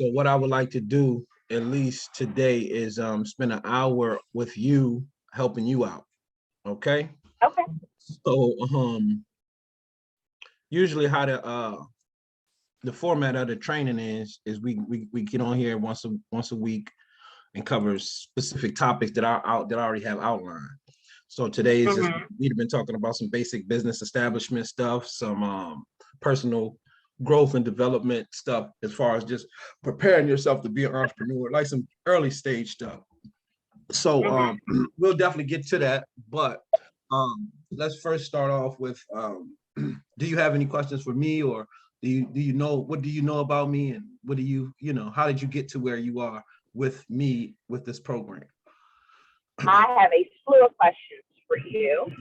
So what I would like to do, at least today, is spend an hour with you, helping you out. Okay. Okay. So usually how the format of the training is we get on here once a week and cover specific topics that that I already have outlined. So today is just we've been talking about some basic business establishment stuff, some personal growth and development stuff, as far as just preparing yourself to be an entrepreneur, like some early stage stuff. So we'll definitely get to that, but let's first start off with do you have any questions for me, or do you know, what do you know about me, and what do you how did you get to where you are with me with this program? I have a slew of questions for you.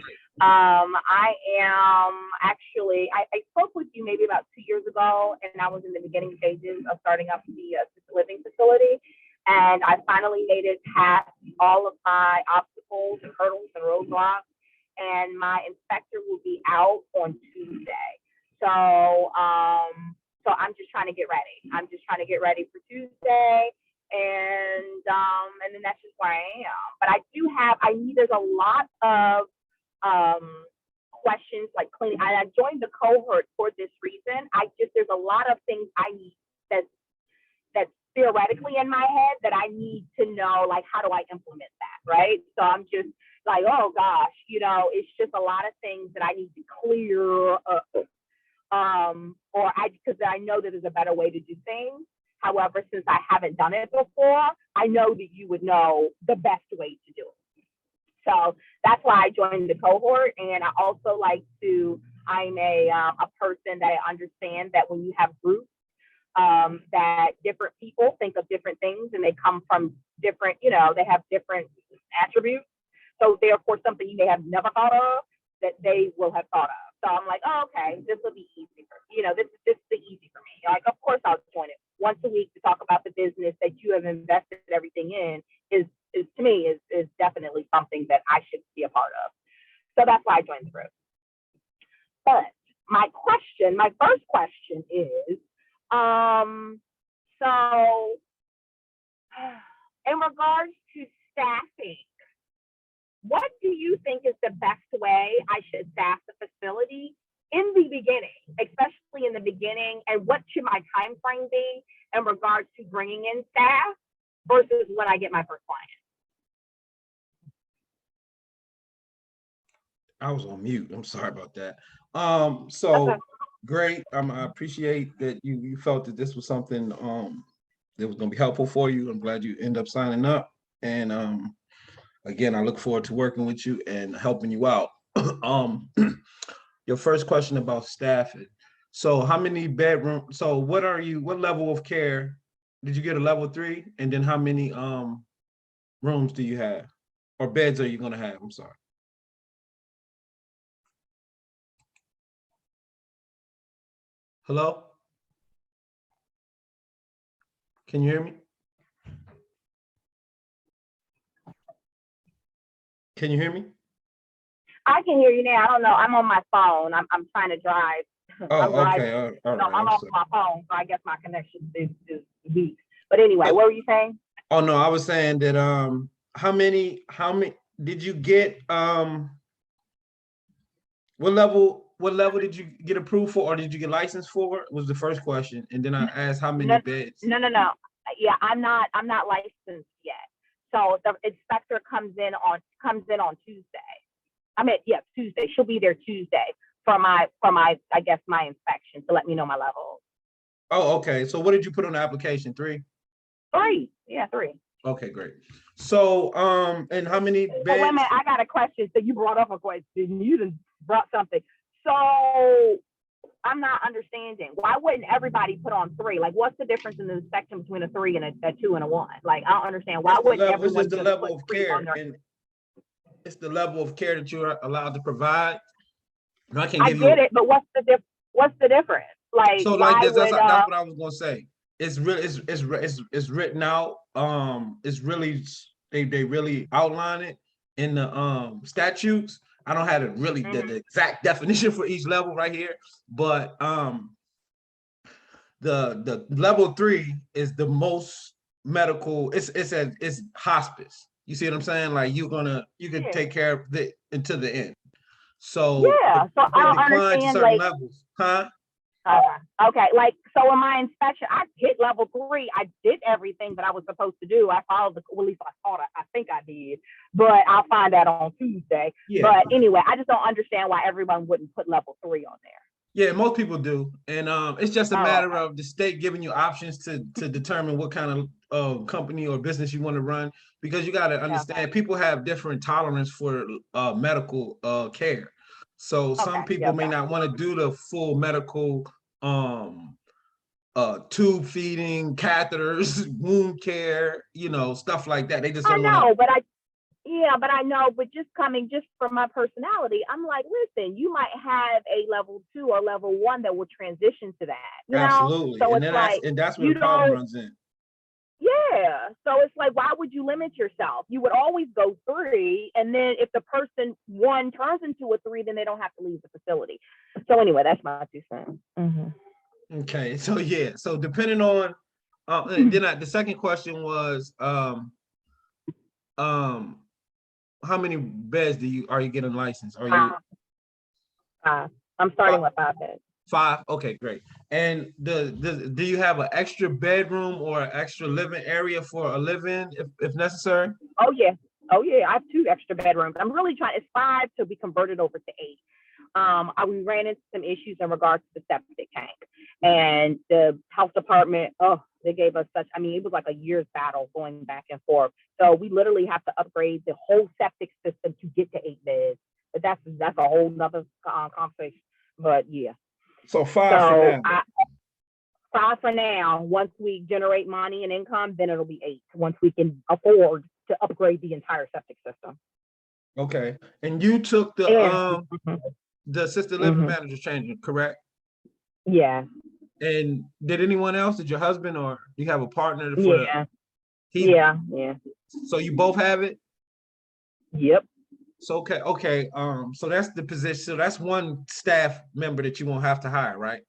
I am actually, I spoke with you maybe about 2 years ago, and I was in the beginning stages of starting up the assisted living facility. And I finally made it past all of my obstacles and hurdles and roadblocks. And my inspector will be out on Tuesday. So I'm just trying to get ready. I'm just trying to get ready for Tuesday. And then that's just where I am. But there's a lot of questions like cleaning. I joined the cohort for this reason. There's a lot of things I need that's theoretically in my head that I need to know, like, how do I implement that, right? So I'm just like, oh gosh, it's just a lot of things that I need to clear up. Because I know that there's a better way to do things. However, since I haven't done it before, I know that you would know the best way to do it. So that's why I joined the cohort. And I also I'm a person that I understand that when you have groups, that different people think of different things, and they come from different, they have different attributes. So therefore, something you may have never thought of, that they will have thought of. So I'm like, oh, okay, this will be easy for me. This is easy for me. Like, of course I'll join it once a week to talk about the business that you have invested everything in is to me is definitely something that I should be a part of. So that's why I joined the group. But my first question is, so in regards to staffing, what do you think is the best way I should staff the facility in the beginning, especially in the beginning? And what should my time frame be in regards to bringing in staff versus when I get my first client? I was on mute. I'm sorry about that. So great. I appreciate that you felt that this was something that was going to be helpful for you. I'm glad you end up signing up. And again, I look forward to working with you and helping you out. Your first question about staffing. So how many bedrooms? So what level of care? Did you get a level 3? And then how many rooms do you have, or beds are you going to have? I'm sorry. Hello? Can you hear me? Can you hear me? I can hear you now. I don't know. I'm on my phone. I'm trying to drive. Oh, okay. All right. I'm off my phone, so I guess my connection is weak. But anyway, what were you saying? Oh no, I was saying that how many did you get? What level did you get approved for, or did you get licensed for? Was the first question, and then I asked how many beds. No. Yeah, I'm not licensed yet. So the inspector comes in on Tuesday. Tuesday. She'll be there Tuesday for my I guess my inspection to let me know my level. Oh, okay. So what did you put on the application? 3? 3. Yeah, 3. Okay, great. So and how many beds? Wait a minute, I got a question. So you brought up a question. You just brought something. So I'm not understanding. Why wouldn't everybody put on 3? Like, what's the difference in the inspection between a 3 and a 2 and a 1? Like, I don't understand. Why wouldn't everyone just the level of care? And it's the level of care that you're allowed to provide. I get it, but what's the difference? Like, so like this, that's what I was gonna say. It's really it's written out. It's really they really outline it in the statutes. I don't have the exact definition for each level right here, but the level 3 is the most medical. It's hospice. You see what I'm saying? Like you can Yeah. take care of it until the end. So Yeah. So I they don't decline to understand, certain like, levels, huh? okay, like, so in my inspection, I hit level 3. I did everything that I was supposed to do. I followed well, at least I thought I think I did, but I'll find out on Tuesday. Yeah. But anyway, I just don't understand why everyone wouldn't put level 3 on there. Yeah, most people do, and it's just a Oh, matter okay. of the state giving you options to determine what kind of company or business you want to run, because you got to Okay. understand people have different tolerance for medical care. So some Okay. people Yep. may not want to do the full medical um tube feeding, catheters, wound care, stuff like that. They just I don't want to. know, but I know, but just coming just from my personality, I'm like, listen, you might have a level 2 or level 1 that will transition to that. Absolutely, So and it's then like, that's where you the problem don't, runs in. yeah. So it's like, why would you limit yourself? You would always go 3. And then if the person 1 turns into a 3, then they don't have to leave the facility. So anyway, that's my 2 cents. Okay, so yeah, so depending on, and then the second question was, how many beds are you getting licensed? Are you 5. I'm five? starting with 5 beds. 5? Okay, great. And do you have an extra bedroom or an extra living area for a live-in if necessary? Oh yeah. Oh yeah. I have 2 extra bedrooms. I'm really trying. It's 5 to be converted over to 8. We ran into some issues in regards to the septic tank, and the health department. Oh, they gave us such. I mean, it was like a year's battle going back and forth. So we literally have to upgrade the whole septic system to get to 8 beds. But that's a whole nother conversation. But yeah. So 5 for So now. 5 for now. Once we generate money and income, then it'll be 8. Once we can afford to upgrade the entire septic system. Okay, and you took And the assisted living manager training, correct? yeah, And did anyone else? Did your husband or you have a partner for yeah, he? yeah. So you both have it? Yep. So okay. So that's the position. So that's one staff member that you won't have to hire, right?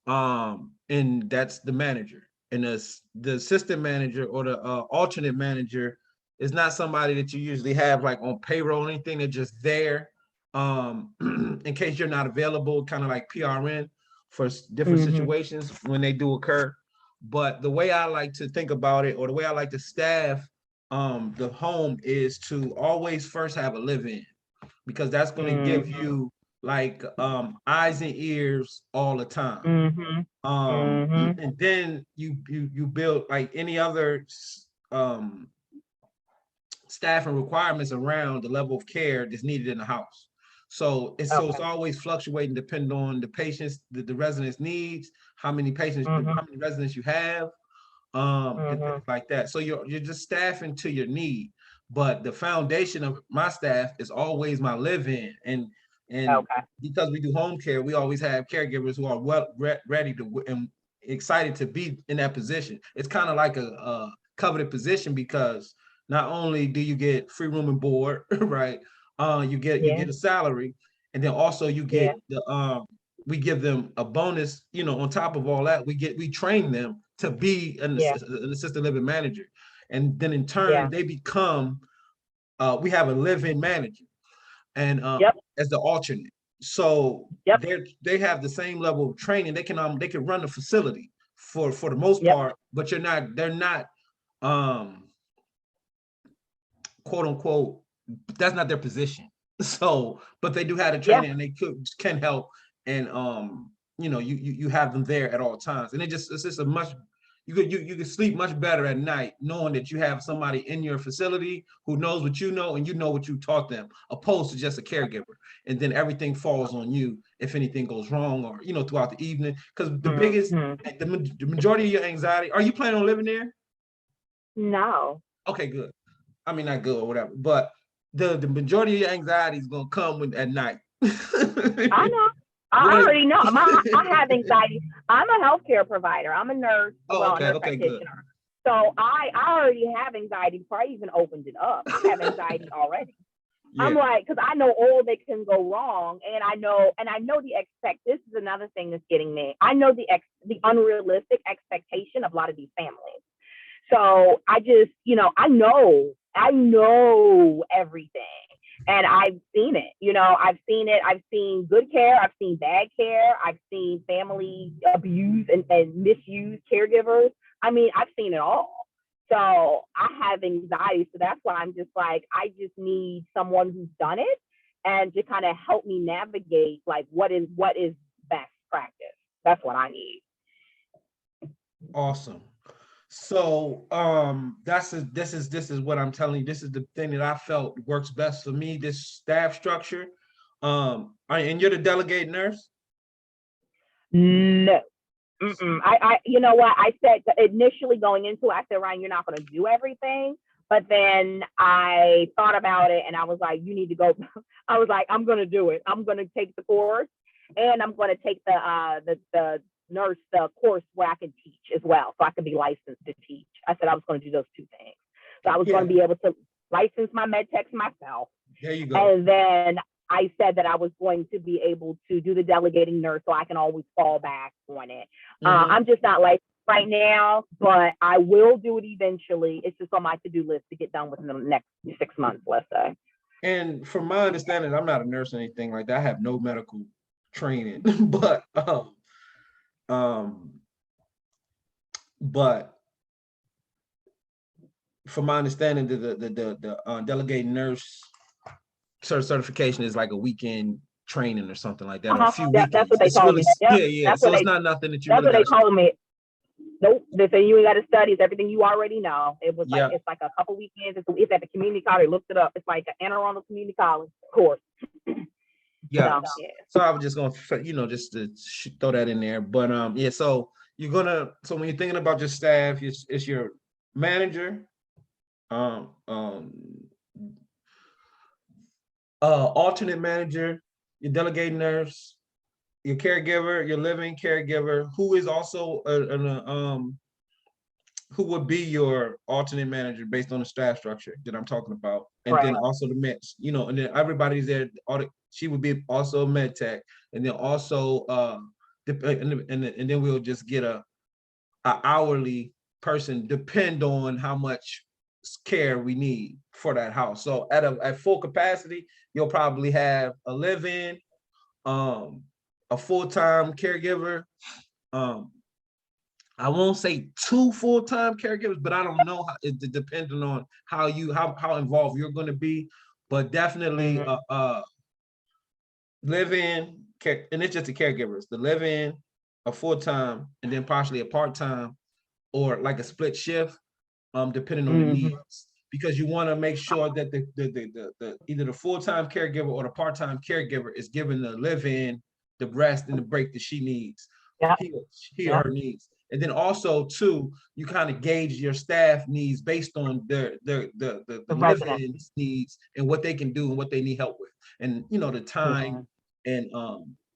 And that's the manager. And the assistant manager or the alternate manager is not somebody that you usually have like on payroll or anything. They're just there in case you're not available, kind of like PRN for different situations when they do occur. But the way I like to think about it, or the way I like to staff the home, is to always first have a live-in, because that's going to give you like eyes and ears all the time. And then you build like any other staff and requirements around the level of care that's needed in the house. So it's always fluctuating depending on the patients, the residents' needs, how many patients, how many residents you have, and things like that. So you're just staffing to your need. But the foundation of my staff is always my live-in, and because we do home care, we always have caregivers who are ready to and excited to be in that position. It's kind of like a coveted position, because not only do you get free room and board, right? You get a salary, and then also you get the we give them a bonus, on top of all that. We train them to be an assisted living manager, and then in turn they become we have a live-in manager, and as the alternate. So they have the same level of training. They can run the facility for the most part, but they're not quote unquote, that's not their position. So, but they do have the training, and they can help, and you have them there at all times, and it's just a much, you could sleep much better at night knowing that you have somebody in your facility who knows what you know, and you know what you taught them, opposed to just a caregiver, and then everything falls on you if anything goes wrong, or throughout the evening. Because the majority of your anxiety, are you planning on living there? No. Okay, good. I mean, not good or whatever, but the majority of your anxiety is gonna come at night. I know. I already know. I have anxiety. I'm a healthcare provider. I'm a nurse, a nurse practitioner. Good. So I already have anxiety before I even opened it up. I have anxiety already. I'm like, because I know all that can go wrong, and I know this is another thing that's getting me. I know the unrealistic expectation of a lot of these families. So I just, I know everything, and I've seen it. I've seen it. I've seen good care. I've seen bad care. I've seen family abuse and misuse caregivers. I mean, I've seen it all. So I have anxiety. So that's why I'm just like, I just need someone who's done it and to kind of help me navigate like what is best practice. That's what I need. Awesome. So this is what I'm telling you. This is the thing that I felt works best for me, this staff structure. And you're the delegate nurse? No. I you know what I said initially going into it, I said, Ryan, you're not going to do everything. But then I thought about it and I was like, you need to go. I was like, I'm going to do it. I'm going to take the course and I'm going to take the nurse course where I can teach as well. So I can be licensed to teach. I said I was going to do those two things. So I was going to be able to license my med techs myself. There you go. And then I said that I was going to be able to do the delegating nurse so I can always fall back on it. I'm just not licensed right now, but I will do it eventually. It's just on my to-do list to get done within the next 6 months, let's say. And from my understanding, I'm not a nurse or anything like that. I have no medical training, but from my understanding, the delegated nurse certification is like a weekend training or something like that. Or a few weekends. That's what they told me. Yeah. So it's not nothing that you. That's what they told me. Nope. They say you ain't got to study. It's everything you already know. It was like it's like a couple weekends. It's at the community college. I looked it up. It's like an Anne Arundel Community College course. So I was just gonna, just to throw that in there. But so so when you're thinking about your staff, it's your manager, alternate manager, your delegated nurse, your caregiver, your living caregiver, who is also who would be your alternate manager based on the staff structure that I'm talking about, and then also the meds, and then everybody's there. She would be also a med tech, and then also and then we'll just get a hourly person, depend on how much care we need for that house. So at full capacity, you'll probably have a live-in, a full-time caregiver. I won't say 2 full-time caregivers, but I don't know how, it depending on how involved you're going to be, but definitely live-in, and it's just the caregivers, the live-in, a full-time, and then partially a part-time, or like a split shift, depending on the needs, because you want to make sure that the either the full-time caregiver or the part-time caregiver is given the live-in, the rest and the break that she needs, he or her needs. And then also too, you kind of gauge your staff needs based on the live-in needs and what they can do and what they need help with, and the time and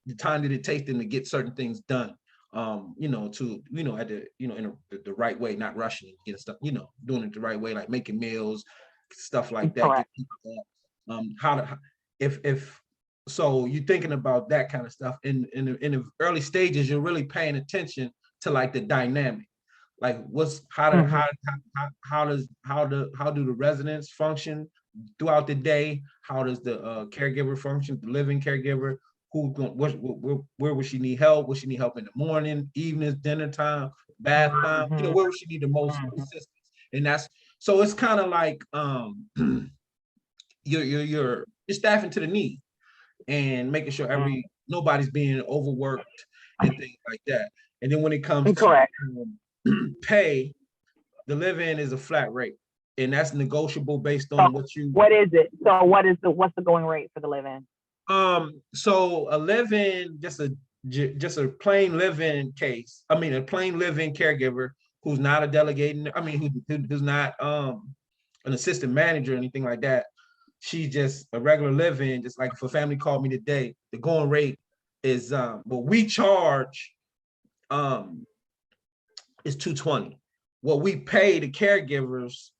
the time that it takes them to get certain things done. At the in the right way, not rushing, getting stuff, doing it the right way, like making meals, stuff like that. So you're thinking about that kind of stuff in the early stages. You're really paying attention to like the dynamic, like how do the residents function throughout the day? How does the caregiver function, the living caregiver? Where would she need help? Would she need help in the morning, evenings, dinner time, bath time? Where would she need the most assistance? And so it's kind of like you're staffing to the need and making sure nobody's being overworked and things like that. And then when it comes to pay, the live-in is a flat rate, and that's negotiable based on what is it? So what's the going rate for the live-in? So a live-in, just a plain live-in case. I mean, a plain live-in caregiver who's not a delegating. I mean, who's not an assistant manager or anything like that. She's just a regular live-in. Just like if a family called me today, the going rate is what we charge is $220. What we pay the caregivers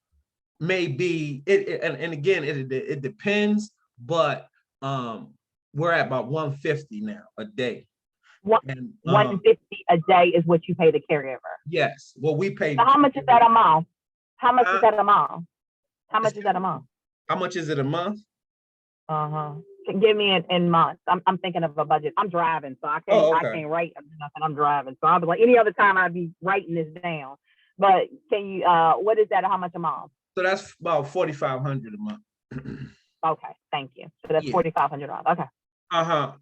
may be and again it depends but we're at about 150 now a day. What And 150 a day is what you pay the caregiver. yes, well, we pay. So how much is that a month? How much is Huh? that a month? How much is that a month? How much is it a month? Uh-huh. Give me in months. I'm thinking of a budget. I'm driving, so I Oh, can't okay. write nothing. I'm driving. So I'll be like, any other time I'd be writing this down. But can you what is that? How much a month? So that's about 4,500 a month. Okay, thank you. So that's Yeah. $4,500. Okay.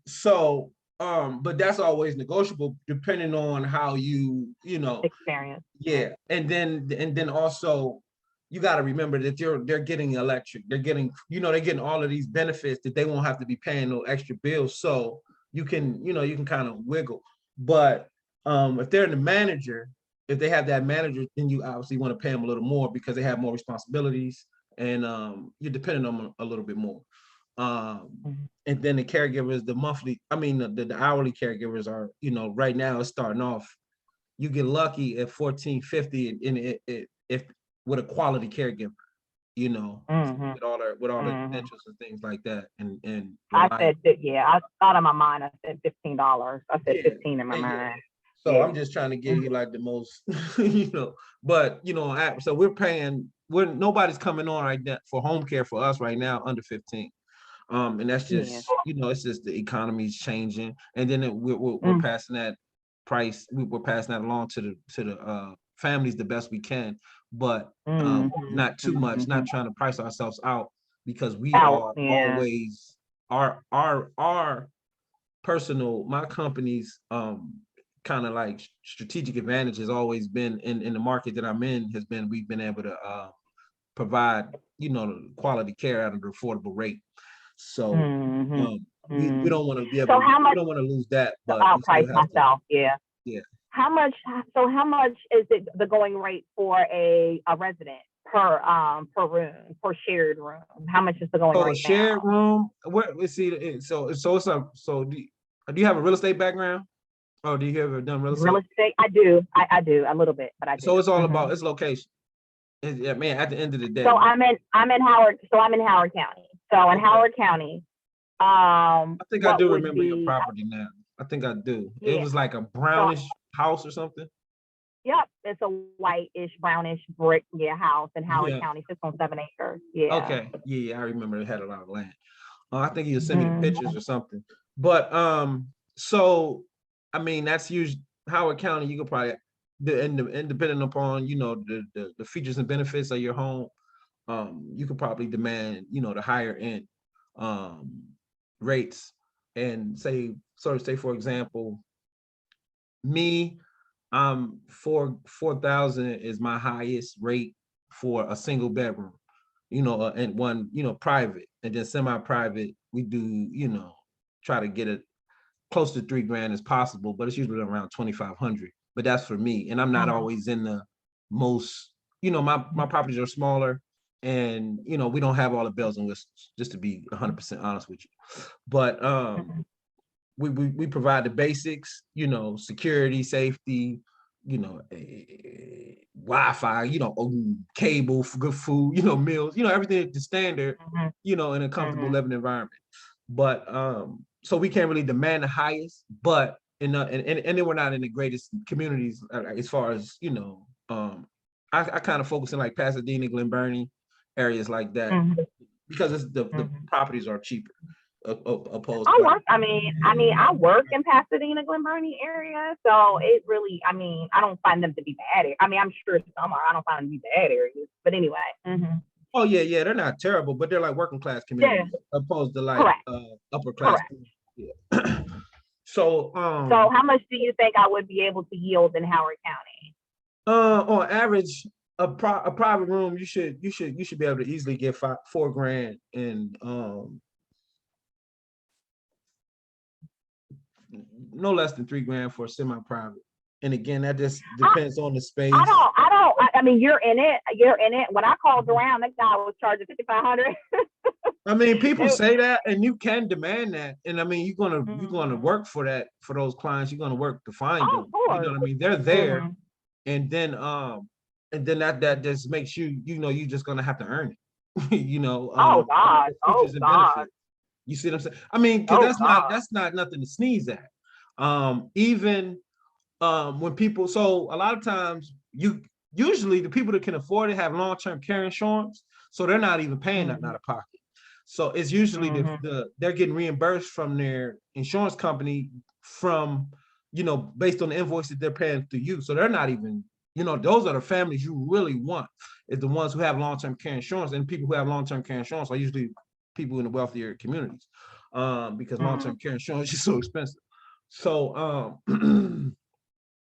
So but that's always negotiable depending on how you know. Experience. Yeah. And then also you got to remember that they're getting electric, they're getting, they're getting all of these benefits that they won't have to be paying no extra bills. So you can kind of wiggle. But if they're the manager, if they have that manager, then you obviously want to pay them a little more because they have more responsibilities, and you're dependent on them a little bit more. And then the caregivers, the monthly, the hourly caregivers are, right now it's starting off. You get lucky at $1,450 if with a quality caregiver, with all the credentials and things like that. And I said that, yeah. I thought in my mind I said $15. I said 15 in my mind. So I'm just trying to give you like the most, but so nobody's coming on right now for home care for us right now under 15. And that's just, it's just the economy's changing. And then we're passing that price, we're passing that along to the families the best we can, but not too much, not trying to price ourselves out, because we are always our personal, my company's kind of like strategic advantage has always been in the market that I'm in, has been we've been able to provide quality care at an affordable rate. So we don't want to be able to, we don't want to lose that, but I'll price myself. Yeah. How much is it the going rate for a resident per room, per shared room? How much is the going rate now? Shared room, let's see, so it's up. So do you have a real estate background? Oh, do you ever done real estate? Real estate, I do. I do a little bit, but I do. So it's all about its location. Yeah, man, at the end of the day. So I'm in Howard. So I'm in Howard County. So in Howard County, I think I do remember your property now. I think I do. Yeah. It was like a brownish house or something. Yep, it's a whitish, brownish brick house in Howard County, 6.7 acres. Yeah. Okay. Yeah, I remember it had a lot of land. I think you sent me the pictures or something. But so that's usually Howard County. You could probably, and depending upon the features and benefits of your home, you could probably demand the higher end rates. And say for example, me, 4,000 is my highest rate for a single bedroom, and one private, and then semi-private we do try to get it close to $3,000 as possible, but it's usually around 2,500. But that's for me, and I'm not always in the most, my properties are smaller, and we don't have all the bells and whistles, just to be 100% honest with you. But we provide the basics, security, safety, Wi-Fi, cable, good food, meals, everything the standard, in a comfortable living environment. But so we can't really demand the highest, but and then we're not in the greatest communities as far as I kind of focus in like Pasadena, Glen Burnie, areas like that, because it's the properties are cheaper. Opposed. I work in Pasadena, Glen Burnie area, so it really, I don't find them to be bad. I'm sure some are. I don't find them to be bad areas, but anyway. Oh yeah, they're not terrible, but they're like working class communities, opposed to like upper class. Yeah. So how much do you think I would be able to yield in Howard County? On average, a private room, you should be able to easily get $4,000, and no less than $3,000 for a semi-private. And again, that just depends on the space. You're in it. When I called around, that guy was charging $5,500. People say that, and you can demand that. And you're gonna work for that, for those clients. You're gonna work to find them. You know what I mean? They're there. And then that just makes you, you're just gonna have to earn it. Oh God. You see what I'm saying? I mean, because Oh God. that's not nothing to sneeze at. Even when people, so a lot of times usually the people that can afford it have long-term care insurance, so they're not even paying that out of pocket. So it's usually they're getting reimbursed from their insurance company from, based on the invoice that they're paying through you. So they're not even, those are the families you really want, is the ones who have long-term care insurance. And people who have long-term care insurance are usually people in the wealthier communities, because long-term care insurance is so expensive. So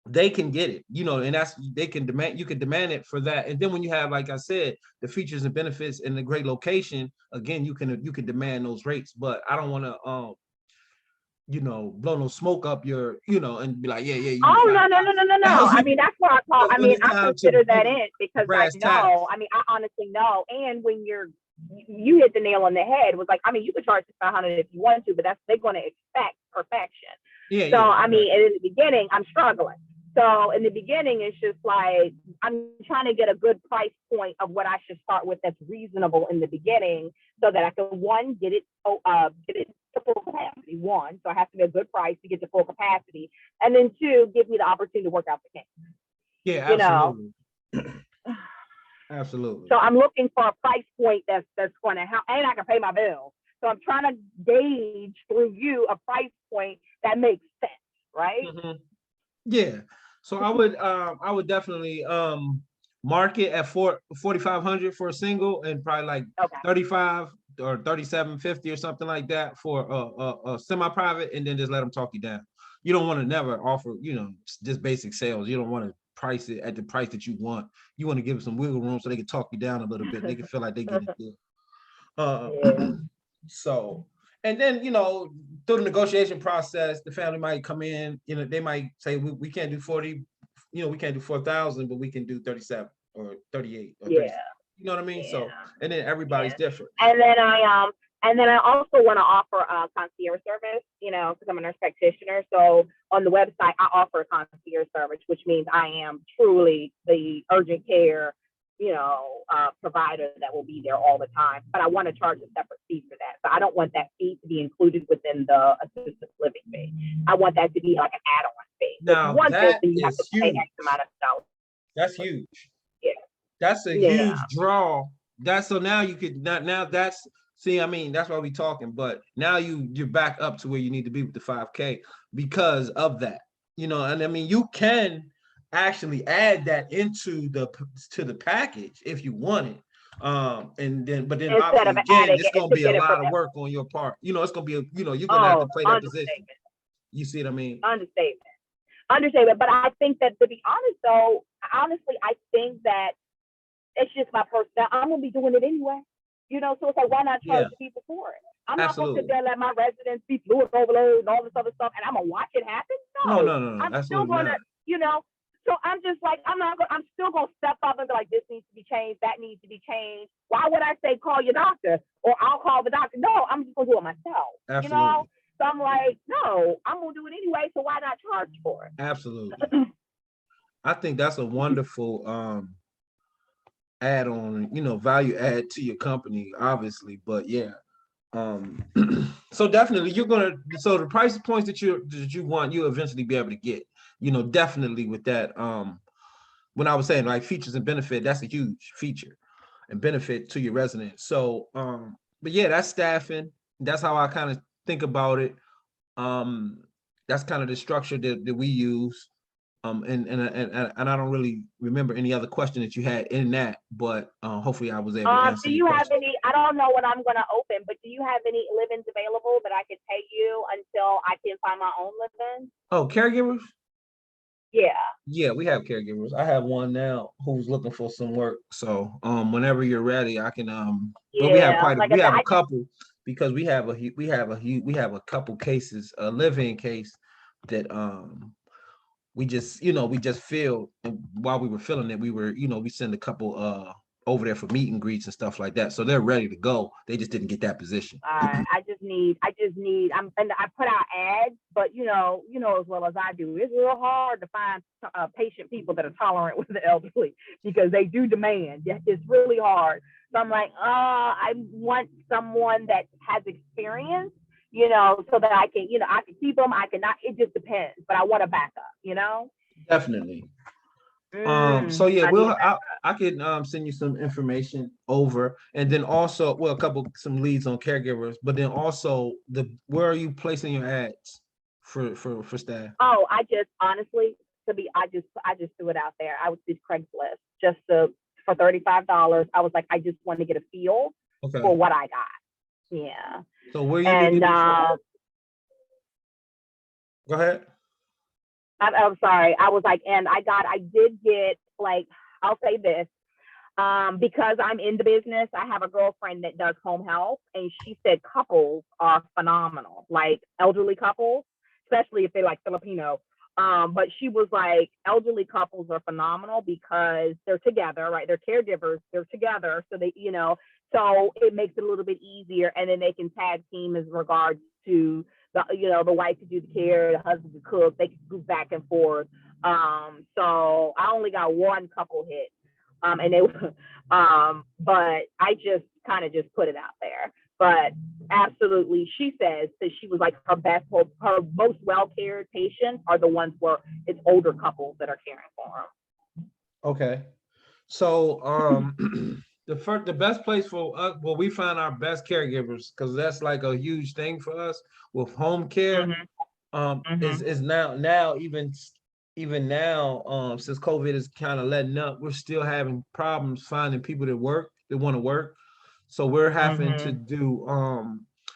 they can get it, and that's, they can demand, you can demand it for that. And then when you have, like I said, the features and benefits in a great location, again, you can demand those rates. But I don't want to blow no smoke up your, and be like, yeah, you Oh got no. I mean, that's what I call. I when mean, it's I time to, consider that in because I brass tacks. know. I mean, I honestly know. And when you hit the nail on the head. It was like, I mean, you could charge $500 if you want to, but they're going to expect perfection. Yeah, so yeah, I mean, right. in the beginning, I'm struggling. So in the beginning, it's just like I'm trying to get a good price point of what I should start with that's reasonable in the beginning, so that I can, one, get it to full capacity. One, so I have to be a good price to get to full capacity, and then two, give me the opportunity to work out the kinks. Yeah, You know. absolutely. Absolutely. So I'm looking for a price point that's going to help, and I can pay my bills. So I'm trying to gauge through you a price point that makes sense, right? Yeah. So I would definitely market at 4,500 for a single, and probably like Okay. 35 or 37.50 or something like that for a semi-private, and then just let them talk you down. You don't want to never offer, just basic sales. You don't want to price it at the price that you want. You want to give them some wiggle room so they can talk you down a little bit. They can feel like they get it good. Yeah. So, and then, through the negotiation process, the family might come in, they might say, we can't do 40, we can't do 4,000, but we can do 37 or 38 or 37. You know what I mean? Yeah. So, and then everybody's different. And then I also want to offer a concierge service, because I'm a nurse practitioner. So on the website, I offer a concierge service, which means I am truly the urgent care, provider that will be there all the time. But I want to charge a separate fee for that. So I don't want that fee to be included within the assisted living fee. I want that to be like an add-on fee. Now, one that thing, you have to pay huge. X amount of dollars. That's huge. Yeah. That's a huge draw. So now you could now that's, see, I mean, that's why we're talking, but now you're back up to where you need to be with the 5K because of that. And I mean, you can actually add that into the package if you want it. But then instead obviously, of again, adding it's gonna be a lot of work on your part. It's gonna be you're gonna have to play that position. You see what I mean? Understatement. But I think that, to be honest, though, honestly, I think that it's just my personal. I'm gonna be doing it anyway. So it's like, why not charge people for it? I'm not gonna sit there and let my residents be fluid overload and all this other stuff, and I'm gonna watch it happen. No. I'm still gonna, So I'm just like, I'm still gonna step up and be like, this needs to be changed, that needs to be changed. Why would I say call your doctor or I'll call the doctor? No, I'm just gonna do it myself. Absolutely. So I'm like, no, I'm gonna do it anyway. So why not charge for it? Absolutely. I think that's a wonderful add on, value add to your company, obviously. But yeah. So definitely so the price points that you want, you'll eventually be able to get, definitely with that. When I was saying like features and benefit, that's a huge feature and benefit to your residents. So but yeah, that's staffing. That's how I kind of think about it. That's kind of the structure that we use. And I don't really remember any other question that you had in that, but hopefully I was able to answer. Do you have any? I don't know when I'm going to open, but do you have any live-ins available that I could pay you until I can find my own live-in? Oh, caregivers? Yeah, we have caregivers. I have one now who's looking for some work. So whenever you're ready, I can but we have a couple, because we have a couple cases, a live-in case that we just filled, and while we were filling it, we send a couple over there for meet and greets and stuff like that. So they're ready to go. They just didn't get that position. I just need, and I put out ads, but you know as well as I do, it's real hard to find patient people that are tolerant with the elderly, because they do demand. It's really hard. So I'm like, I want someone that has experience, so that I can, I can keep them. I cannot. It just depends, but I want a backup, Definitely. So yeah, I need a backup. I can send you some information over, and then also, well, some leads on caregivers, but then also where are you placing your ads for staff? Oh, I just honestly, I just threw it out there. I was did Craigslist just for $35. I was like, I just want to get a feel Okay. for what I got. Yeah. So where you And looking for? Go ahead. I'm sorry. I was like, and I did get like, I'll say this, because I'm in the business. I have a girlfriend that does home health, and she said couples are phenomenal, like elderly couples, especially if they like Filipino. But she was like, elderly couples are phenomenal because they're together, right? They're caregivers, they're together, so so it makes it a little bit easier, and then they can tag team as regards to the wife to do the care, the husband to cook, they can go back and forth. So I only got one couple hit, and they, but I just kind of just put it out there. But absolutely, she says that she was like her most well cared patients are the ones where it's older couples that are caring for them. Okay. So the best place for us, well, we find our best caregivers, because that's like a huge thing for us with home care. Is now even now, since COVID is kind of letting up, we're still having problems finding people that want to work. So we're having to do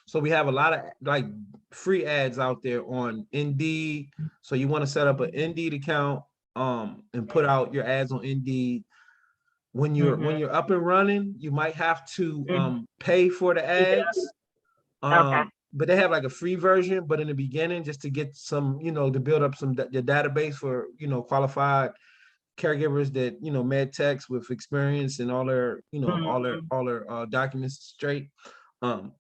so we have a lot of like free ads out there on Indeed. So you want to set up an Indeed account and put out your ads on Indeed. When you're up and running, you might have to pay for the ads. Okay. But they have like a free version, but in the beginning, just to get some, to build up your database for, qualified caregivers that, med techs with experience and all their, documents straight. So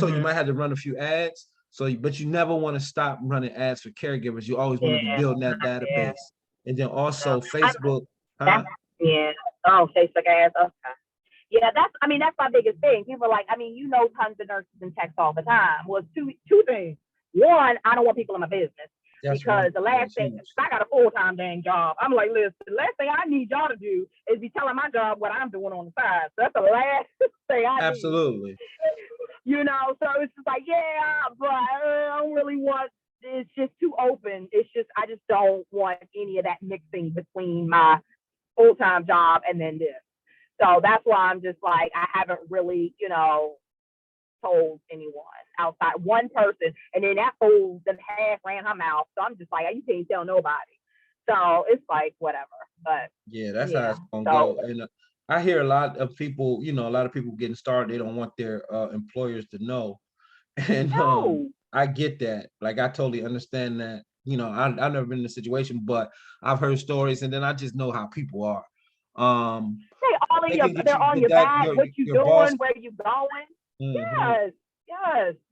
you might have to run a few ads. But you never want to stop running ads for caregivers. You always want to be building that Yeah. database. And then also I'm, Facebook, that's, yeah. Oh, Facebook ads. Okay. Yeah, that's my biggest thing. People are like, tons of nurses and techs all the time. Well, two things. One, I don't want people in my business. That's Because one. the last thing, I got a full-time dang job. I'm like, listen, the last thing I need y'all to do is be telling my job what I'm doing on the side. So that's the last thing I need. Absolutely. So it's just like, yeah, but I don't really want, it's just too open. I just don't want any of that mixing between my full-time job and then this. So that's why I'm just like, I haven't really, told anyone outside one person. And then that fool then half ran her mouth. So I'm just like, you can't tell nobody. So it's like, whatever. But yeah, that's how it's gonna go. And I hear a lot of people, a lot of people getting started, they don't want their employers to know. And I get that. Like, I totally understand that. I've never been in a situation, but I've heard stories, and then I just know how people are. They're on your back, what you doing, boss. where you going. Yes.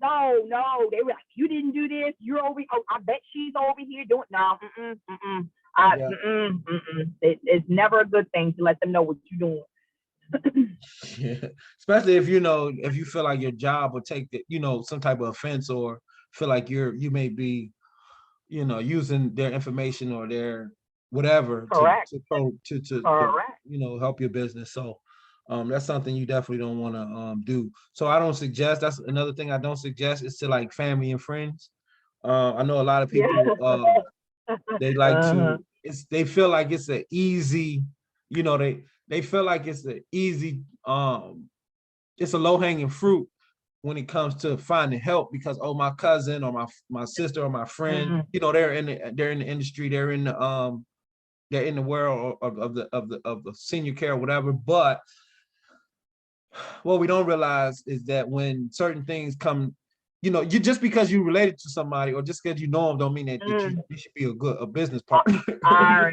No. They were like, you didn't do this. You're over. Oh, I bet she's over here doing. No. It's never a good thing to let them know what you're doing. Yeah. Especially if you feel like your job will take some type of offense, or feel like you may be using their information or their whatever Correct. to help your business. So that's something you definitely don't want to do. So I don't suggest. That's another thing I don't suggest, is to like family and friends. I know a lot of people they like to, they feel like it's an easy, they feel like it's an easy it's a low-hanging fruit when it comes to finding help, because my cousin or my sister or my friend, they're in the industry, they're in the world of the senior care or whatever. But what we don't realize is that when certain things come, you just because you related to somebody, or just because you know them, don't mean that you should be a business partner. I've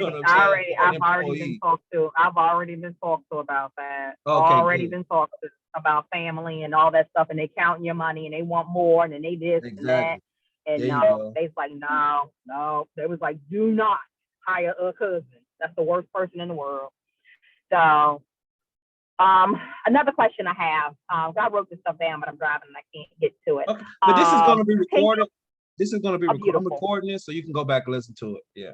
already been talked to about that. Okay, been talked to about family and all that stuff, and they counting your money and they want more, and then they this and that. And they's like, no. They was like, do not hire a cousin. That's the worst person in the world. So Another question I have, I wrote this stuff down, but I'm driving and I can't get to it. Okay, but this is going to be Can you, recorded. This is going to be I'm beautiful, recording it, so you can go back and listen to it. Yeah.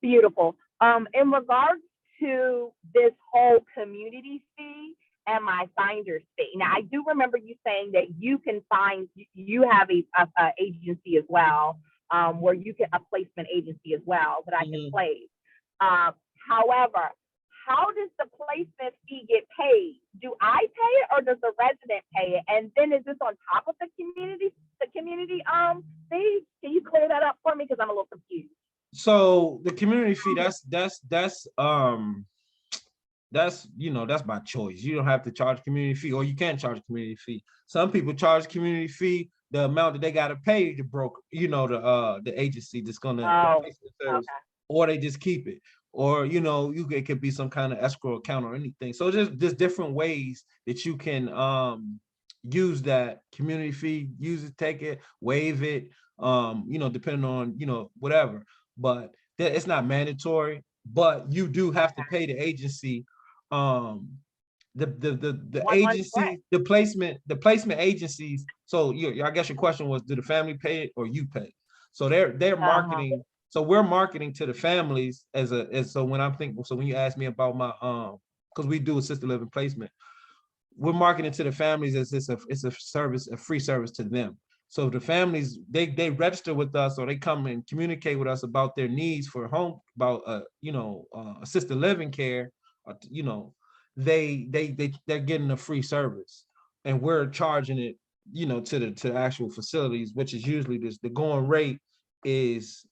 beautiful. In regards to this whole community fee and my finder's fee. Now, I do remember you saying that you can find, you have a agency as well, where you get a placement agency as well that I can place. However, how does the placement fee get paid? Do I pay it or does the resident pay it? And then is this on top of the community fee? Can you clear that up for me? Because I'm a little confused. So the community fee, that's that's by choice. You don't have to charge community fee, or you can charge community fee. Some people charge community fee the amount that they got to pay the broker, the agency that's gonna place the service, or they just keep it, or it could be some kind of escrow account or anything. So there's different ways that you can use that community fee, use it, take it, waive it, depending on whatever. But it's not mandatory, but you do have to pay the agency. The agency, the placement agencies. So I guess your question was, do the family pay it or you pay? So they're marketing. So we're marketing to the families so when you ask me about my because we do assisted living placement, we're marketing to the families as it's a service, a free service to them. So the families, they register with us, or they come and communicate with us about their needs for home, about assisted living care. They're getting a free service, and we're charging it, to the actual facilities, which is usually the going rate is,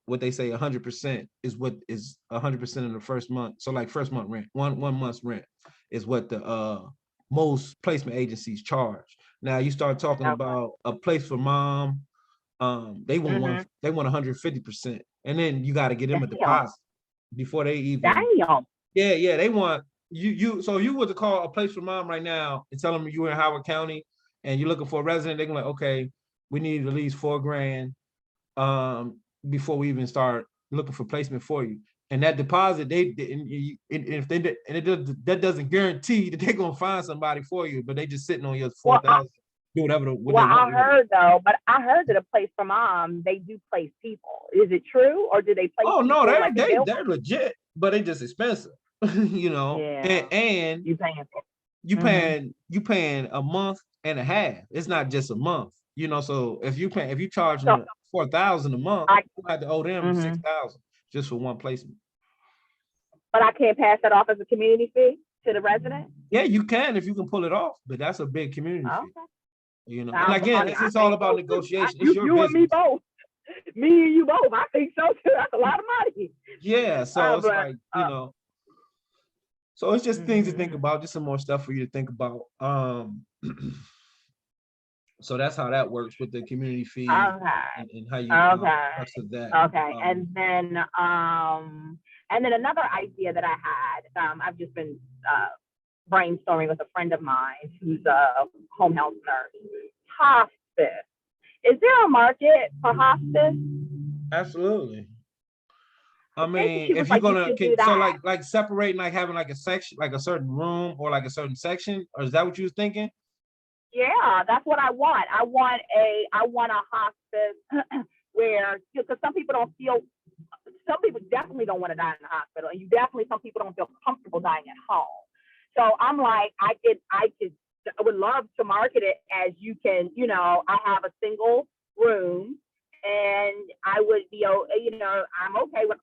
what they say 100% is what is 100% of the first month. So like first month rent, one month's rent is what the most placement agencies charge. Now you start talking about a place for mom, they want 150%, and then you got to get them a deposit before they even. Yeah, they want you. So if you were to call a place for mom right now and tell them you're in Howard County and you're looking for a resident, they're like, okay, we need at least $4,000 before we even start looking for placement for you. And that deposit, that doesn't guarantee that they're gonna find somebody for you, but they just sitting on your 4,000, do whatever. I heard that a place for mom, they do place people. Is it true, or do they place? Oh no, they're legit, but they just expensive, And you paying a month and a half. It's not just a month, So if you charge them 4,000 a month, you have to owe them 6,000 just for one placement. But I can't pass that off as a community fee to the resident? Yeah, you can if you can pull it off, but that's a big community fee. And again, it's all about negotiation. It's your business. And me both. Me and you both. I think so too. That's a lot of money. Yeah, so it's like, so it's just things to think about, just some more stuff for you to think about. So that's how that works with the community fee and how you structure that. And then another idea that I had, I've just been brainstorming with a friend of mine who's a home health nurse. Hospice. Is there a market for hospice? Absolutely. I mean, if you're gonna, so like separating, like having like a section, like a certain room or like a certain section, or is that what you were thinking? Yeah, that's what I want. I want a hospice where, because some people definitely don't want to die in the hospital, and some people don't feel comfortable dying at home. So I'm like, I would love to market it as you can, I have a single room, and I would be, I'm okay with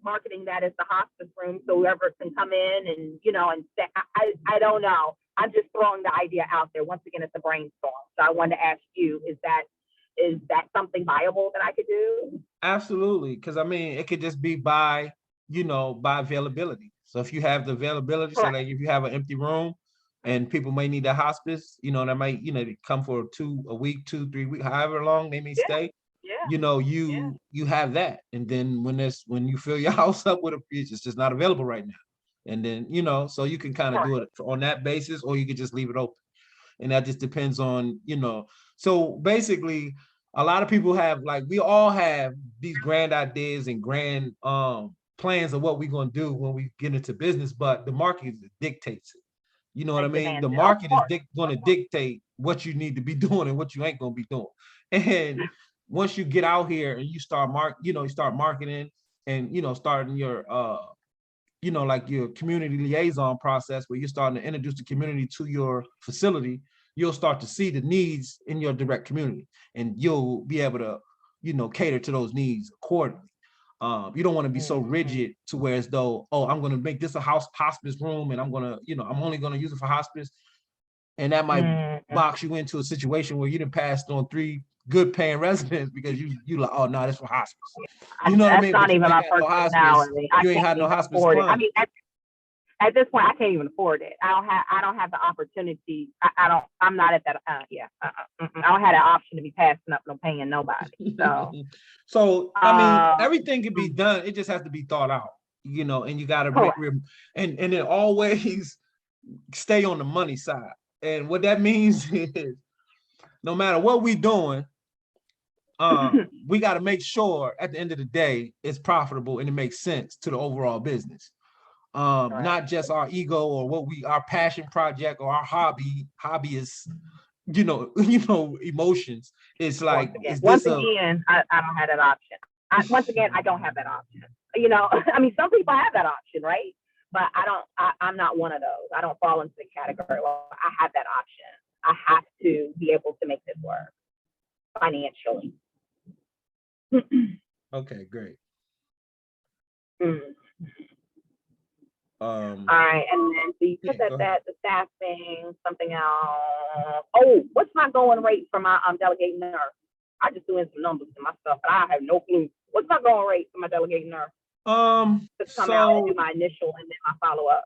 marketing that as the hospice room, so whoever can come in and, and say, I don't know. I'm just throwing the idea out there. Once again, it's a brainstorm. So I wanted to ask you, is that something viable that I could do? Absolutely. Because I mean, it could just be by availability. So if you have the availability, so like if you have an empty room and people may need a hospice, that might, they come for a week, 2-3 weeks, however long they may stay. You have that. And then when you fill your house up with it's just not available right now. And then, so you can kind of do it on that basis, or you could just leave it open. And that just depends on, so basically a lot of people have, like, we all have these grand ideas and grand plans of what we're going to do when we get into business, but the market dictates it. You know what I and mean? The demands it. Of market is course. going to dictate what you need to be doing and what you ain't going to be doing. And once you get out here and you start you start marketing and, starting your, like your community liaison process where you're starting to introduce the community to your facility, you'll start to see the needs in your direct community and you'll be able to, cater to those needs accordingly. You don't want to be so rigid to where as though, oh, I'm going to make this a hospice room and I'm going to, I'm only going to use it for hospice. And that might box you into a situation where you done passed on 3 good paying residents because you like, oh no, that's for hospice. You know what I That's mean? not But you even ain't my had no hospice. personality. I You ain't can't had no even hospice afford it. I client. mean, at this point, I can't even afford it. I don't have the opportunity. I'm not at that. I don't have that option to be passing up no paying nobody. So, so I mean, everything can be done. It just has to be thought out, and you got to, and then always stay on the money side. And what that means is no matter what we doing, we got to make sure at the end of the day, it's profitable and it makes sense to the overall business. Not just our ego or our passion project or our hobby is, emotions. It's like, once again, I don't have that option. I don't have that option. I mean, some people have that option, right? But I'm not one of those. I don't fall into the category. Well, I have that option. I have to be able to make this work financially. Okay, great. All right, and then so you said that the staffing, something else. Oh, what's my going rate for my delegating nurse? I just doing some numbers to my stuff, but I have no clue. What's my going rate for my delegating nurse? To come out and do my initial and then my follow up.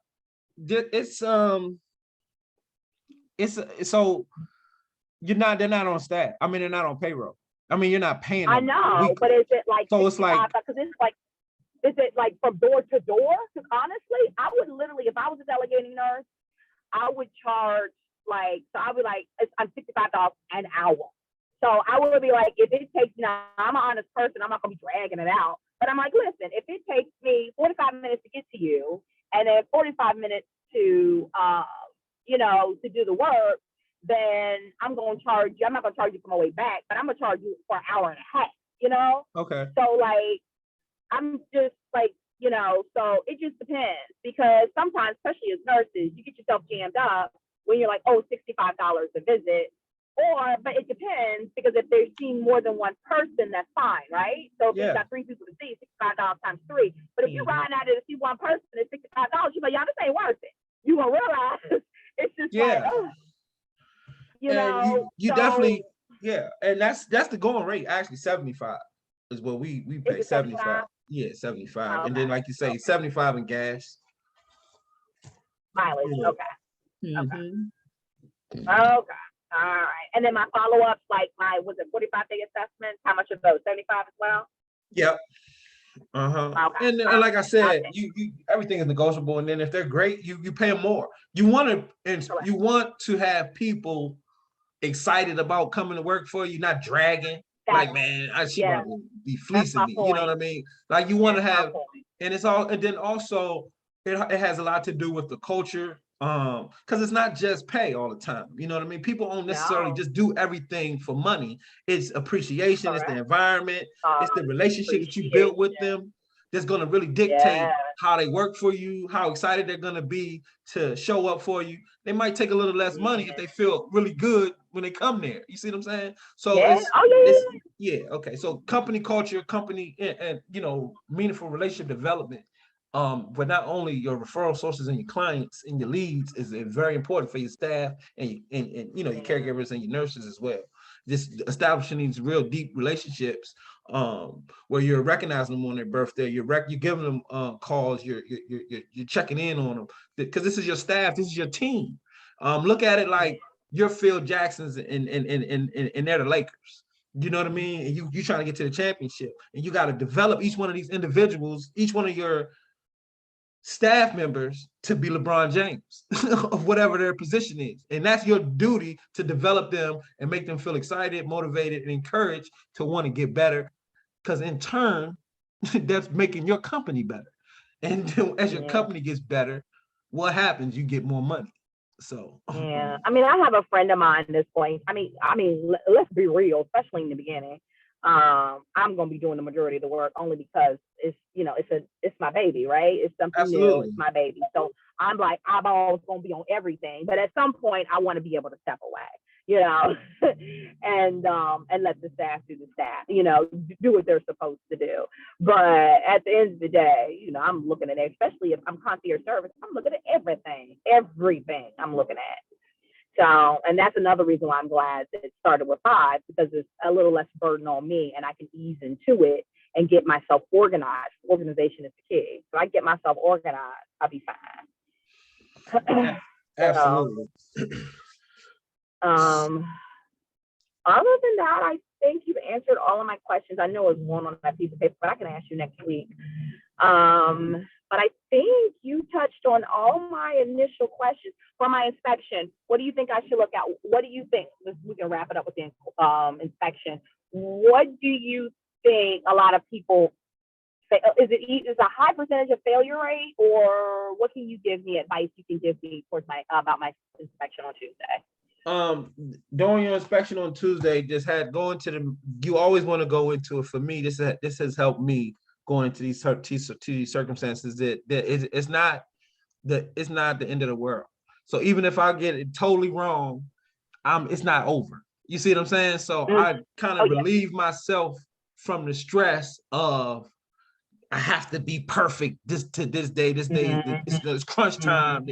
It's so they're not on staff. I mean, they're not on payroll. I mean, you're not paying them. I know, weekly. But is it like so it's like because it's like. Is it like from door to door? Because honestly, I would literally, if I was a delegating nurse, I would charge so I would I'm $65 an hour. So I would be like, if it takes, now I'm an honest person, I'm not gonna be dragging it out. But I'm like, listen, if it takes me 45 minutes to get to you, and then 45 minutes to, to do the work, then I'm gonna charge you. I'm not gonna charge you for my way back, but I'm gonna charge you for an hour and a half. Okay. So I'm just so it just depends because sometimes, especially as nurses, you get yourself jammed up when you're like, oh, $65 a visit. But it depends because if they're seeing more than one person, that's fine, right? So if you've got 3 people to see, $65 times 3. But if you ride out there to see one person at $65, you're like, y'all, this ain't worth it. You gonna realize it's just you definitely, and that's the going rate. Actually, 75 is what we pay. 75. Yeah, 75. Okay. And then, like you say, 75 in gas. Mileage. Okay. Okay. All right. And then my follow-ups, was it 45-day assessments? How much of those? 75 as well? Yep. Okay. And like I said, you everything is negotiable. And then if they're great, you pay them more. You want to have people excited about coming to work for you, not dragging. Man, she want to be fleecing me. You know what I mean? Like you want to have, and then also it has a lot to do with the culture. Because it's not just pay all the time. You know what I mean? People don't necessarily just do everything for money. It's appreciation, it's the environment, it's the relationship that you build with them that's going to really dictate how they work for you, how excited they're going to be to show up for you. They might take a little less money if they feel really good when they come there. You see what I'm saying? So okay. So company culture, company and meaningful relationship development. But not only your referral sources and your clients and your leads is very important for your staff and your caregivers and your nurses as well. Just establishing these real deep relationships where you're recognizing them on their birthday, you're giving them calls, you're checking in on them because this is your staff, this is your team. Look at it like you're Phil Jackson's and they're the Lakers. You know what I mean? And you trying to get to the championship, and you got to develop each one of these individuals, each one of your staff members to be LeBron James of whatever their position is. And that's your duty to develop them and make them feel excited, motivated, and encouraged to want to get better. Because in turn, that's making your company better. And as your company gets better, what happens? You get more money. So Yeah, I mean, I have a friend of mine at this point. Let's be real, especially in the beginning. I'm gonna be doing the majority of the work only because it's my baby, right? It's something new. It's absolutely. my baby. So I'm like eyeballs gonna be on everything. But at some point, I want to be able to step away, you know, and let the staff do the staff, do what they're supposed to do. But at the end of the day, I'm looking at it, especially if I'm concierge service. I'm looking at everything I'm looking at. So, and that's another reason why I'm glad that it started with 5, because it's a little less burden on me and I can ease into it and get myself organized. Organization is the key. So I get myself organized, I'll be fine. So, Absolutely. um, other than that, I think you've answered all of my questions. I know it's one on that piece of paper, but I can ask you next week. But I think you touched on all my initial questions for my inspection. What do you think I should look at? What do you think? We can wrap it up with the inspection. What do you think a lot of people say? Is a high percentage of failure rate, or what can you give me advice you can give me towards about my inspection on Tuesday? During your inspection on Tuesday, you always want to go into it. For me, this has helped me going into these circumstances, that it's not the end of the world. So even if I get it totally wrong, it's not over. You see what I'm saying? So I kind of relieve myself from the stress of, I have to be perfect this day. It's crunch time.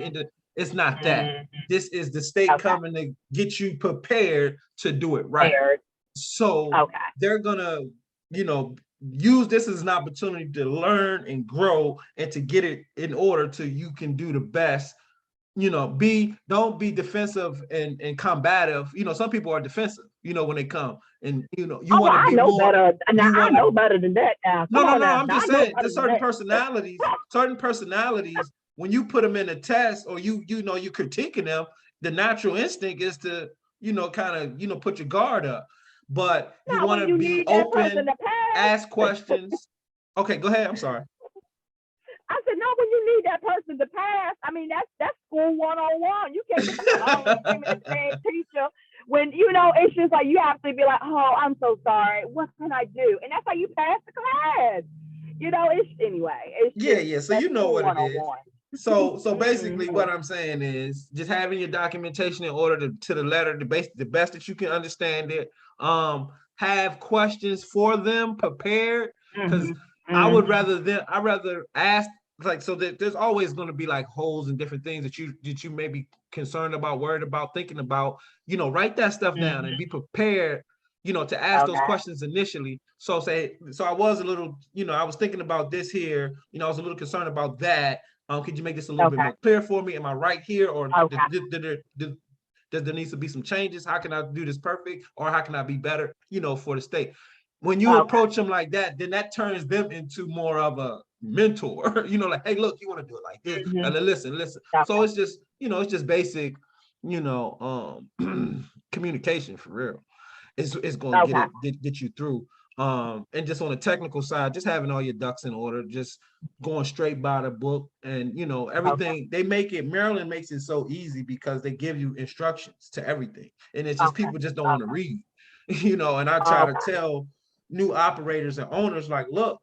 It's not that. This is the state coming to get you prepared to do it right. So they're gonna, use this as an opportunity to learn and grow and to get it in order so you can do the best. Don't be defensive and combative. Some people are defensive, when they come, and you want to be more better. I know better than that now. No, I'm just saying there's certain personalities, when you put them in a test, or you're critiquing them, the natural instinct is to, kind of, put your guard up. But you want to be open, ask questions. Okay, go ahead. I'm sorry. I said, no, when you need that person to pass, I mean, that's school 101. You can't get the teacher when, it's just like, you have to be like, oh, I'm so sorry. What can I do? And that's how you pass the class. Yeah. So you know what it is. So basically what I'm saying is just having your documentation in order to the letter, the best that you can understand it. Have questions for them prepared, because I rather ask, like, so that there's always going to be like holes and different things that you may be concerned about, worried about, thinking about. Write that stuff down and be prepared, to ask those questions initially. So I was a little, I was thinking about this here, I was a little concerned about that. Could you make this a little bit more clear for me? Am I right here, or does there needs to be some changes? How can I do this perfect, or how can I be better, for the state? When you approach them like that, then that turns them into more of a mentor, like, hey, look, you want to do it like this, and then listen. So it's just, it's just basic, communication for real. It's going to get you through. And just on the technical side, just having all your ducks in order, just going straight by the book, and everything. Maryland makes it so easy because they give you instructions to everything, and it's just people just don't want to read, and I try to tell new operators and owners, like, look,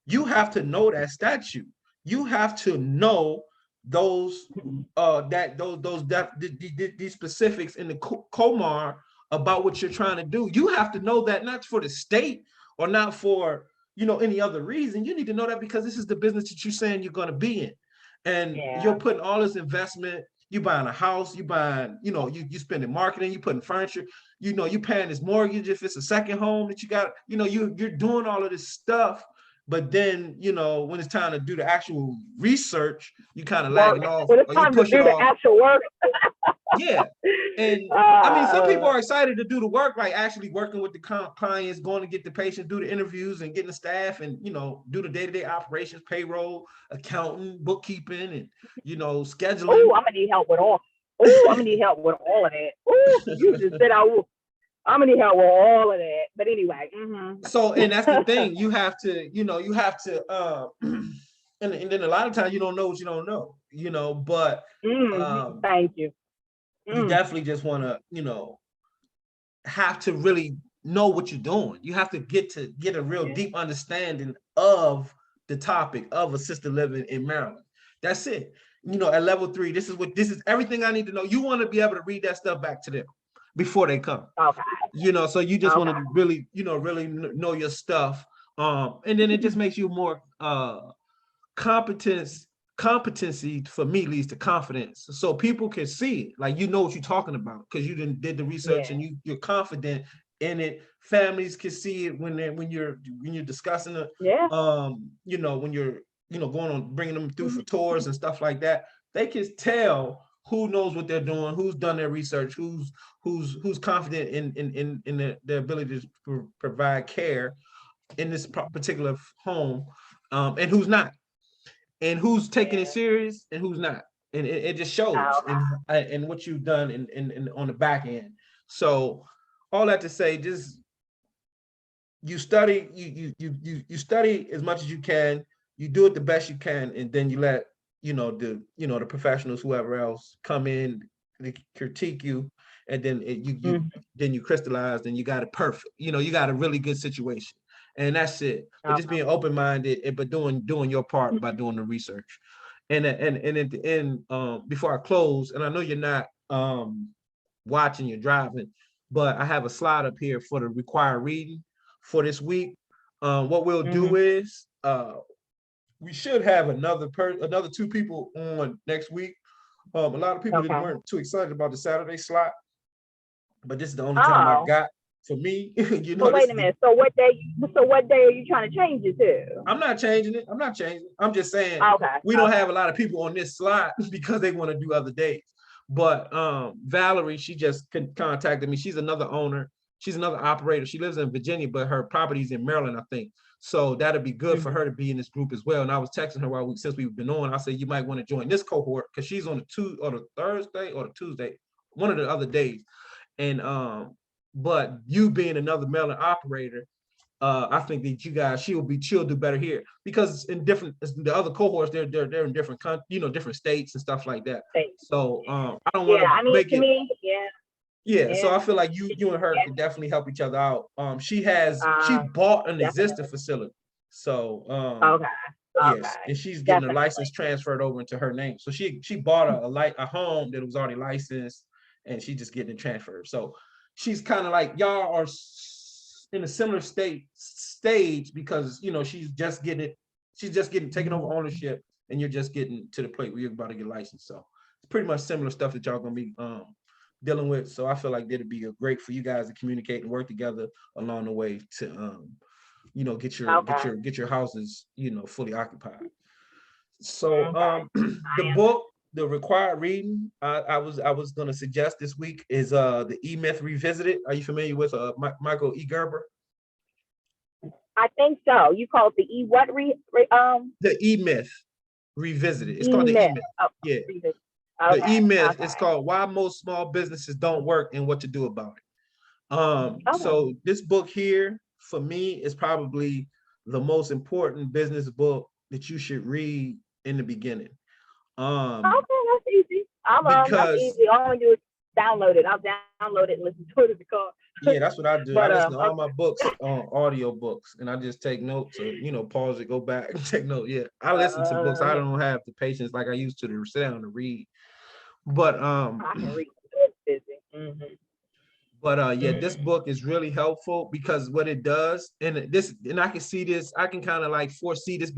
you have to know that statute. You have to know those these specifics in the COMAR about what you're trying to do. You have to know that, not for the state or not for any other reason. You need to know that because this is the business that you're saying you're going to be in, and you're putting all this investment. You buying a house, you buying, you spending marketing, you putting furniture, you paying this mortgage if it's a second home that you got, you're doing all of this stuff. But then, when it's time to do the actual research, you kind of lagging off, when it's time to do the actual work. Yeah. And I mean, some people are excited to do the work, like actually working with the clients, going to get the patients, do the interviews, and getting the staff, and do the day-to-day operations, payroll, accounting, bookkeeping, and scheduling. Oh, I'm gonna need help with all. Oh, I'm gonna need help with all of that. Oh, you just said I'm gonna need help with all of that. But anyway. So, and that's the thing. You have to, and then a lot of times you don't know what you don't know, but thank you. you definitely just want to, have to really know what you're doing. You have to get a real deep understanding of the topic of assisted living in Maryland. That's it. At level 3, this is everything I need to know. You want to be able to read that stuff back to them before they come. Okay. So you just want to really, really know your stuff. And then it just makes you more competency for me leads to confidence, so people can see it, like what you're talking about, because you did the research and you're confident in it. Families can see it when you're discussing it. When you're going on, bringing them through for tours and stuff like that, they can tell who knows what they're doing, who's done their research, who's confident in their ability to provide care in this particular home, and who's not, and who's taking it serious and who's not. And it just shows in what you've done in on the back end. So all that to say, just you study, you study as much as you can, you do it the best you can, and then you let the professionals, whoever else, come in, they critique you, and then you crystallize, then you got it perfect. You got a really good situation. And that's it. But just being open-minded, but doing your part by doing the research. And at the end, before I close, and I know you're not watching, you're driving, but I have a slide up here for the required reading for this week. What we'll do is we should have another 2 people on next week. A lot of people weren't too excited about the Saturday slot, but this is the only time I got. For me, So wait a minute. So what day are you trying to change it to? I'm not changing it. I'm just saying we don't have a lot of people on this slot because they want to do other days. But Valerie, she just contacted me. She's another owner. She's another operator. She lives in Virginia, but her property's in Maryland, I think. So that'd be good for her to be in this group as well. And I was texting her since we've been on. I said you might want to join this cohort because she's on the Thursday or the Tuesday, one of the other days. And but you being another Maryland operator, I think that she'll do better here, because in the other cohorts, they're in different different states and stuff like that. So I don't want to make it. So I feel like you and her could definitely help each other out. She bought an existing facility. So yes, and she's getting a license transferred over into her name. So she bought a home that was already licensed, and she's just getting it transferred. So she's kind of like y'all are in a similar stage, because she's just getting taking over ownership, and you're just getting to the point where you're about to get licensed. So it's pretty much similar stuff that y'all gonna be dealing with. So I feel like that'd be great for you guys to communicate and work together along the way to get your houses fully occupied. So the book, the required reading I was going to suggest this week is the E-Myth Revisited. Are you familiar with Michael E. Gerber? I think so. You call it the E what the E-Myth Revisited. It's called the E-Myth. Oh, yeah. Okay. The E-Myth is called Why Most Small Businesses Don't Work and What to Do About it. So this book here for me is probably the most important business book that you should read in the beginning. That's easy. That's easy. All I do is download it. I'll download it and listen to it in the car. Yeah, that's what I do. I listen to all my books on audio books, and I just take notes, or pause it, go back and take notes. Yeah, I listen to books. I don't have the patience like I used to sit down and read. But I can read. It's busy. But this book is really helpful, because what it does, and I can see this, I can kind of like foresee this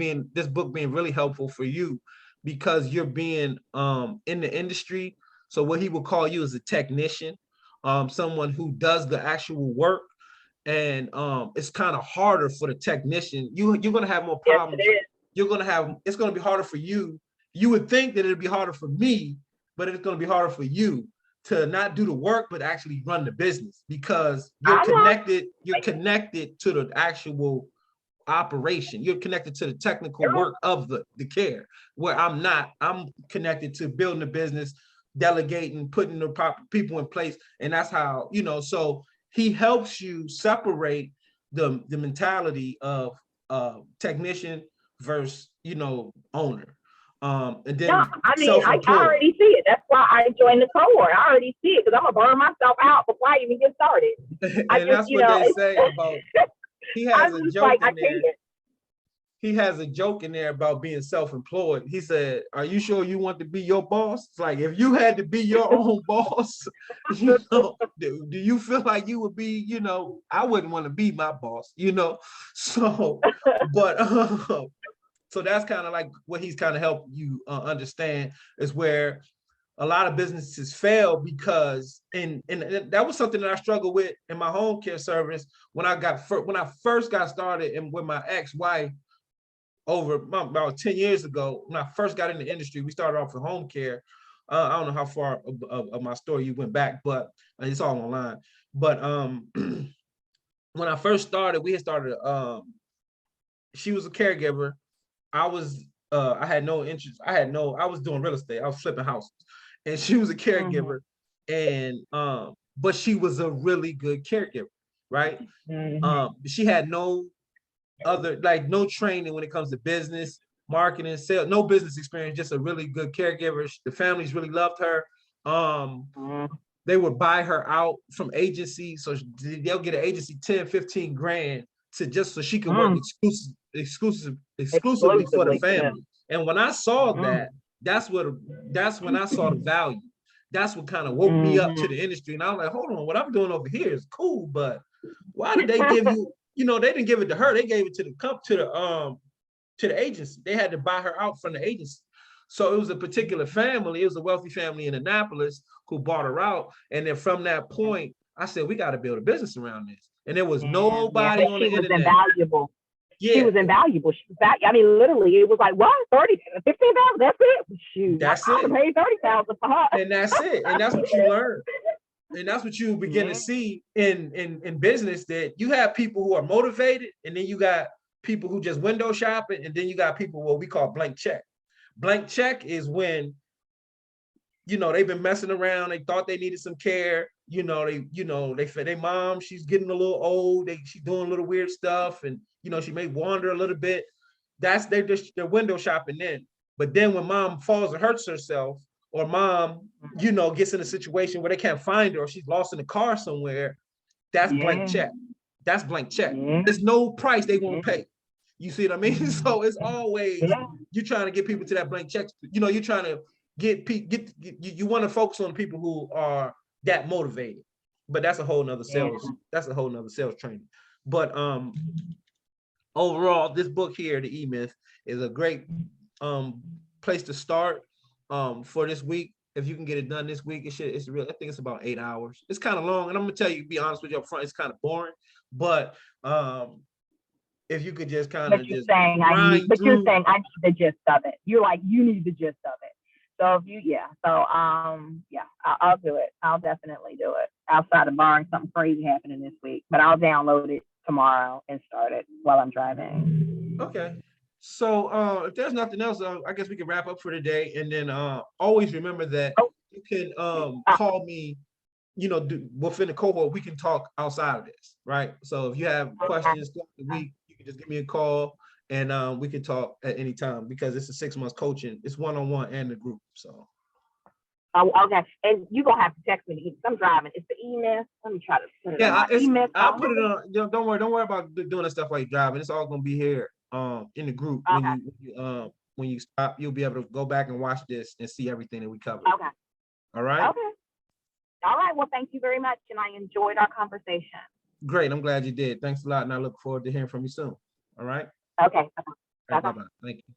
book being really helpful for you, because you're being in the industry. So what he will call you is a technician, someone who does the actual work. And it's kind of harder for the technician. You're going to have more problems. Yes, it's going to be harder for you. You would think that it'd be harder for me, but it's going to be harder for you to not do the work, but actually run the business, because you're connected to the actual operation. You're connected to the technical work of the care, where I'm not. I'm connected to building the business, delegating, putting the proper people in place. And that's how, so he helps you separate the mentality of technician versus, owner. And No, then I mean, I self-employed. already see it. That's why I joined the cohort. I already see it because I'm gonna burn myself out before I even get started. I And just, that's what they say about, he has I'm a just joke like, I in there. can't. He has a joke in there about being self-employed. He said, "Are you sure you want to be your boss? It's like, if you had to be your own boss, do you feel like you would be, I wouldn't want to be my boss, So, but so that's kind of like what he's kind of helped you understand, is where a lot of businesses fail because, and that was something that I struggled with in my home care service when I first got started, and with my ex-wife over about 10 years ago. When I first got in the industry, we started off with home care. I don't know how far of my story you went back, but it's all online. But when I first started, we had started, she was a caregiver. I had no interest. I was doing real estate. I was flipping houses, and she was a caregiver. And but she was a really good caregiver, right? She had no training when it comes to business, marketing, sales, no business experience, just a really good caregiver. The families really loved her. They would buy her out from agencies, so they'll get an agency 10, 15 grand so she can work exclusively for the family. And when I saw that, that's when I saw the value. That's what kind of woke me up to the industry. And I was like, hold on, what I'm doing over here is cool, but why did they give you, they didn't give it to her, they gave it to the agency. They had to buy her out from the agency. So it was a particular family, it was a wealthy family in Annapolis who bought her out. And then from that point, I said, we got to build a business around this. And there was nobody on the internet. She was invaluable. Yeah. She was invaluable. She was back. I mean, literally, it was like, what? 30, 15,000? That's it? Shoot. That's I it. paid 30,000 for her. And that's it. And that's what you learn. And that's what you begin to see in business, that you have people who are motivated, and then you got people who just window shopping, and then you got people what we call blank check. Blank check is when, they've been messing around, they thought they needed some care, they fed their mom, she's getting a little old, she's doing a little weird stuff, and she may wander a little bit. They're window shopping then. But then when mom falls and hurts herself, or mom, gets in a situation where they can't find her, or she's lost in the car somewhere, that's blank check. That's blank check. There's no price they won't pay. You see what I mean? So it's always, you're trying to get people to that blank check. You're trying to you want to focus on people who are that motivated. But that's a whole nother sales. That's a whole nother sales training. But overall, this book here, The E-Myth, is a great place to start for this week. If you can get it done this week, it's real. I think it's about 8 hours. It's kind of long, and I'm gonna tell you, be honest with you up front, it's kind of boring. But if you could just kind of you're saying I need the gist of it. You're like, you need the gist of it. So I'll do it. I'll definitely do it. Outside of barring something crazy happening this week, but I'll download it tomorrow and start it while I'm driving. Okay. So if there's nothing else, I guess we can wrap up for today. And then always remember that you can call me, within the cohort, we can talk outside of this, right? So if you have questions throughout the week, you can just give me a call, and we can talk at any time, because it's a 6 months coaching. It's one-on-one and the group. So. Oh, okay. And you're going to have to text me because I'm driving. It's the E-Myth. Let me try to put it on. E-Myth. I'll put it on. Don't worry about doing that stuff while you're driving. It's all going to be here in the group. Okay. When you stop, you'll be able to go back and watch this and see everything that we covered. Okay. All right? Okay. All right. Well, thank you very much. And I enjoyed our conversation. Great. I'm glad you did. Thanks a lot. And I look forward to hearing from you soon. All right? Okay. Bye-bye. Thank you.